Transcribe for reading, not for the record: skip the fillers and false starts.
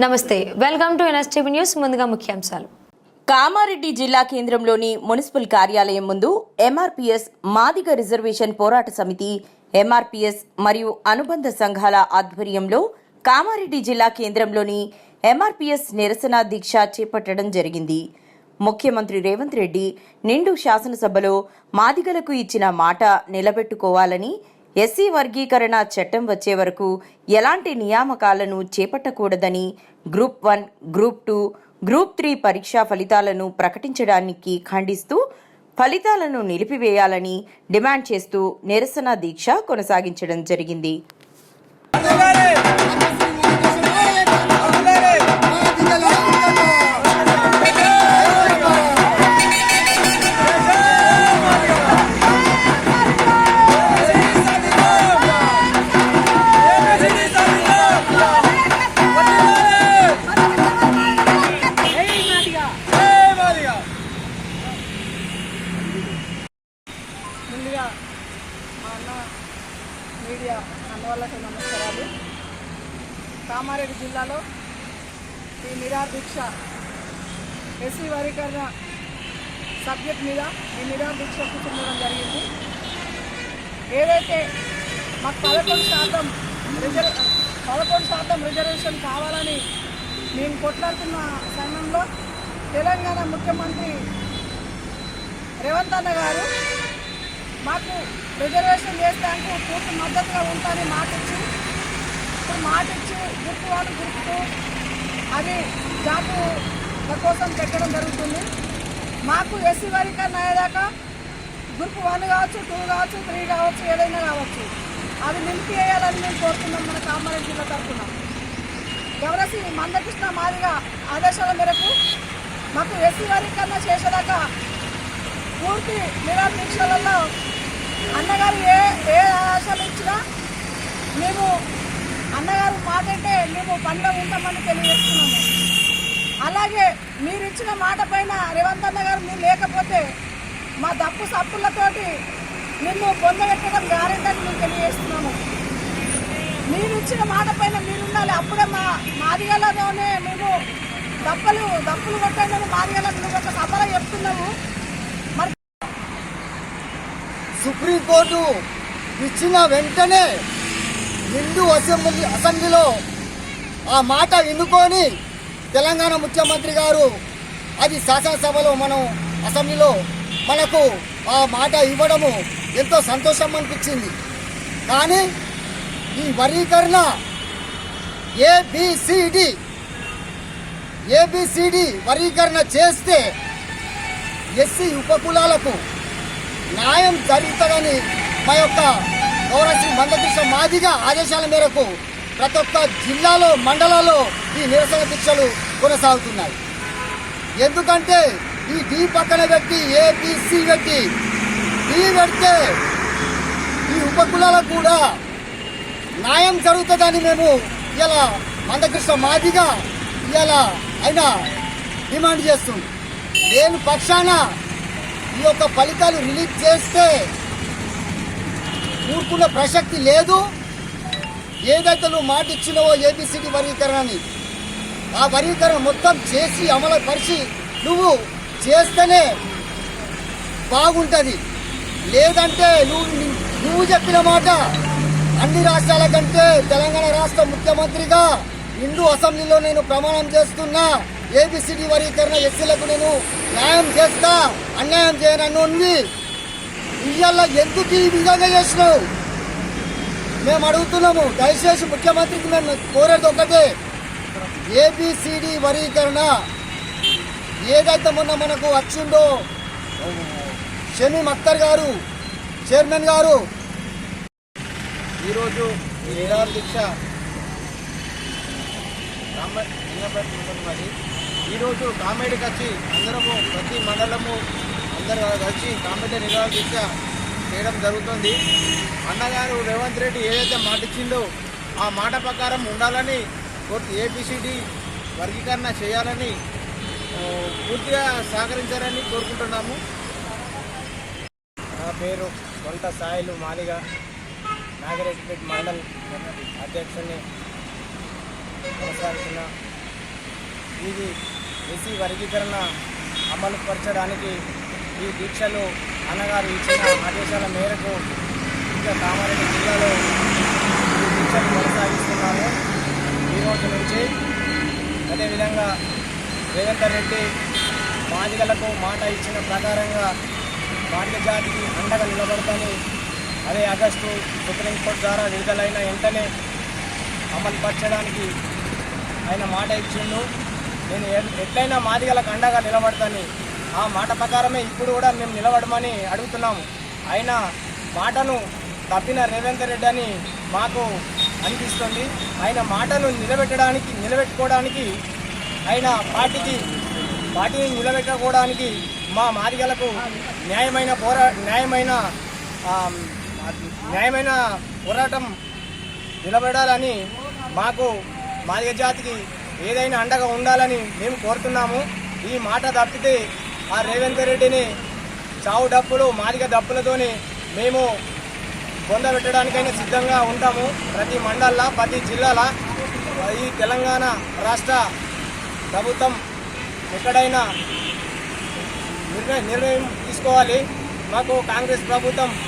నమస్తే, welcome to NSTV news. ముందుగా ముఖ్యాంశాలు. కామారెడ్డి జిల్లా కేంద్రంలోని మున్సిపల్ కార్యాలయం ముందు ఎంఆర్పీఎస్ మాదిగ రిజర్వేషన్ పోరాట సమితి, ఎంఆర్పీఎస్ మరియు అనుబంధ సంఘాల ఆధ్వర్యంలో కామారెడ్డి జిల్లా కేంద్రంలోని ఎంఆర్పీఎస్ నిరసన దీక్ష చేపట్టడం జరిగింది. ముఖ్యమంత్రి రేవంత్ రెడ్డి నిండు శాసనసభలో మాదిగలకు ఇచ్చిన మాట నిలబెట్టుకోవాలని, ఎస్సీ వర్గీకరణ చట్టం వచ్చే వరకు ఎలాంటి నియామకాలను చేపట్టకూడదని, గ్రూప్ 1, గ్రూప్ 2, గ్రూప్ 3 పరీక్షా ఫలితాలను ప్రకటించడానికి ఖండిస్తూ ఫలితాలను నిలిపివేయాలని డిమాండ్ చేస్తూ నిరసన దీక్ష కొనసాగించడం జరిగింది. ముందుగా మా అన్న మీడియా అన్నవాళ్ళకి నమస్కారాలు. కామారెడ్డి జిల్లాలో ఈ నిరాహార దీక్ష ఎస్సీ వర్గీకరణ సబ్జెక్ట్ మీద ఈ నిరాహార దీక్ష కూర్చోవడం జరిగింది. ఏదైతే మాకు 11% రిజర్వేషన్ కావాలని మేము కొట్లాడుతున్న సమయంలో తెలంగాణ ముఖ్యమంత్రి రేవంత్ అన్న గారు మాకు రిజర్వేషన్ చేసేందుకు పూర్తి మద్దతుగా ఉంటారని మాట ఇచ్చి గ్రూప్ 1, గ్రూప్ 2 అది జాబుల కోసం పెట్టడం జరుగుతుంది. మాకు ఎస్సీ వర్గీకరణ అయ్యేదాకా గ్రూప్ 1 కావచ్చు, 2 కావచ్చు, 3 కావచ్చు, ఏదైనా కావచ్చు, అది నిలిపివేయాలని మేము కోరుతున్నాం. మన కామారెడ్డి జిల్లా తరఫున గవర్నర్ మందకృష్ణ మాదిగ ఆదేశాల మేరకు మాకు ఎస్సీ వర్గీకరణ చేసేదాకా పూర్తి నిరాహార దీక్షలలో అన్నగారు ఏ ఆదేశాలు ఇచ్చినా మేము అన్నగారు మాట అంటే మేము పనిలో ఉంటామని తెలియజేస్తున్నాము. అలాగే మీరు ఇచ్చిన మాట పైన రేవంత్ అన్న గారు మీరు లేకపోతే మా దప్పు సప్పులతోటి నిన్ను పొందబెట్టడం గ్యారెంటీ అని మేము తెలియజేస్తున్నాము. మీరు ఇచ్చిన మాట పైన మీరు ఉండాలి. అప్పుడే మాదిగలలోనే మేము దప్పులు కొట్టండి మాదిగలకు నువ్వు ఒక సభలో చెప్తున్నాము. సుప్రీంకోర్టు ఇచ్చిన వెంటనే నిండు అసెంబ్లీలో ఆ మాట ఎన్నుకొని తెలంగాణ ముఖ్యమంత్రి గారు అది శాసనసభలో మనం అసెంబ్లీలో మనకు ఆ మాట ఇవ్వడము ఎంతో సంతోషం అనిపించింది. కానీ ఈ వర్గీకరణ ఏబిసిడి వర్గీకరణ చేస్తే ఎస్సీ ఉపకులాలకు న్యాయం జరుగుతుందని మా యొక్క గౌరవ మందకృష్ణ మాదిగ ఆదేశాల మేరకు ప్రతి ఒక్క జిల్లాలో, మండలాల్లో ఈ నిరసన దీక్షలు కొనసాగుతున్నాయి. ఎందుకంటే ఈ డి పక్కన పెట్టి ఏబిసి పెట్టి డి పెడితే ఈ ఉపకులాలకు కూడా న్యాయం జరుగుతుందని మేము ఇలా మందకృష్ణ మాదిగ ఇలా అయినా డిమాండ్ చేస్తుంది. నేను పక్షాన ఈ యొక్క ఫలితాలు రిలీజ్ చేస్తే ఊరుకున్న ప్రసక్తి లేదు. ఏదైతే నువ్వు మాట ఇచ్చినవో ఏబిసిడి వర్గీకరణని, ఆ వర్గీకరణ మొత్తం చేసి అమలు పరిచి నువ్వు చేస్తేనే బాగుంటుంది. లేదంటే నువ్వు చెప్పిన మాట అన్ని రాష్ట్రాల కంటే తెలంగాణ రాష్ట్ర ముఖ్యమంత్రిగా నిండు అసెంబ్లీలో నేను ప్రమాణం చేస్తున్నా, ఏబిసిడి వర్గీకరణ ఎస్సీలకు నేను న్యాయం చేస్తా, అన్యాయం చేయనని ఉంది. ఇవాళ ఎందుకు ఈ విధంగా చేసినావు మేము అడుగుతున్నాము. దయచేసి ముఖ్యమంత్రికి మేము కోరేది ఒకటే, ఏబిసిడి వర్గీకరణ ఏదైతే మొన్న మనకు వచ్చిందో షమీమ్ అఖ్తర్ గారు చైర్మన్ గారు ఈరోజు ఈ నిరాహార దీక్ష మరి ఈరోజు కామెడీకి వచ్చి అందరము ప్రతి మండలము అందరూ కలిసి కామెడీ నిరాహార దీక్ష చేయడం జరుగుతుంది. అన్నగారు రేవంత్ రెడ్డి ఏదైతే మాట ఇచ్చిందో ఆ మాట ప్రకారం ఉండాలని, ఏబిసిడి వర్గీకరణ చేయాలని పూర్తిగా సహకరించారని కోరుకుంటున్నాము. నా పేరు వంట సాయిలు మాదిగ, నాగిరెడ్డిపేట మండల్ అధ్యక్షుడిని కొనసాగుతున్నా. ఇది ఎస్సీ వర్గీకరణ అమలు పరచడానికి ఈ దీక్షలు అన్నగారు ఇచ్చిన ఆదేశాల మేరకు ఇంకా కామారెడ్డి జిల్లాలో ఈ దీక్షలు కొనసాగిస్తున్నాము ఈరోజు నుంచి. అదేవిధంగా రేవంత్ రెడ్డి మాదిగలకు మాట ఇచ్చిన ప్రకారంగా మాదిగ జాతికి అండగా నిలబడతాని అదే ఆగస్టు సుప్రీంకోర్టు ద్వారా విడుదలైన వెంటనే అమలు పరచడానికి ఆయన మాట ఇచ్చిండు. నేను ఎట్లయినా మాదిగలకు అండగా నిలబడతాని ఆ మాట ప్రకారమే ఇప్పుడు కూడా మేము నిలబడమని అడుగుతున్నాము. ఆయన మాటను తప్పిన రేవంత్ రెడ్డి అని మాకు అనిపిస్తుంది. ఆయన మాటను నిలబెట్టుకోవడానికి ఆయన పార్టీని నిలబెట్టుకోవడానికి మా మాదిగలకు న్యాయమైన పోరాటం నిలబడాలని, మాకు మాదిగ జాతికి ఏదైనా అండగా ఉండాలని మేము కోరుతున్నాము. ఈ మాట తప్పితే ఆ రేవంత్ రెడ్డిని చావు డప్పులు మాదిగ డప్పులతోని మేము పొందబెట్టడానికైనా సిద్ధంగా ఉంటాము. ప్రతి మండలంలో ప్రతి జిల్లాలో ఈ తెలంగాణ రాష్ట్ర ప్రభుత్వం ఎక్కడైనా నిర్ణయం తీసుకోవాలి. మాకు కాంగ్రెస్ ప్రభుత్వం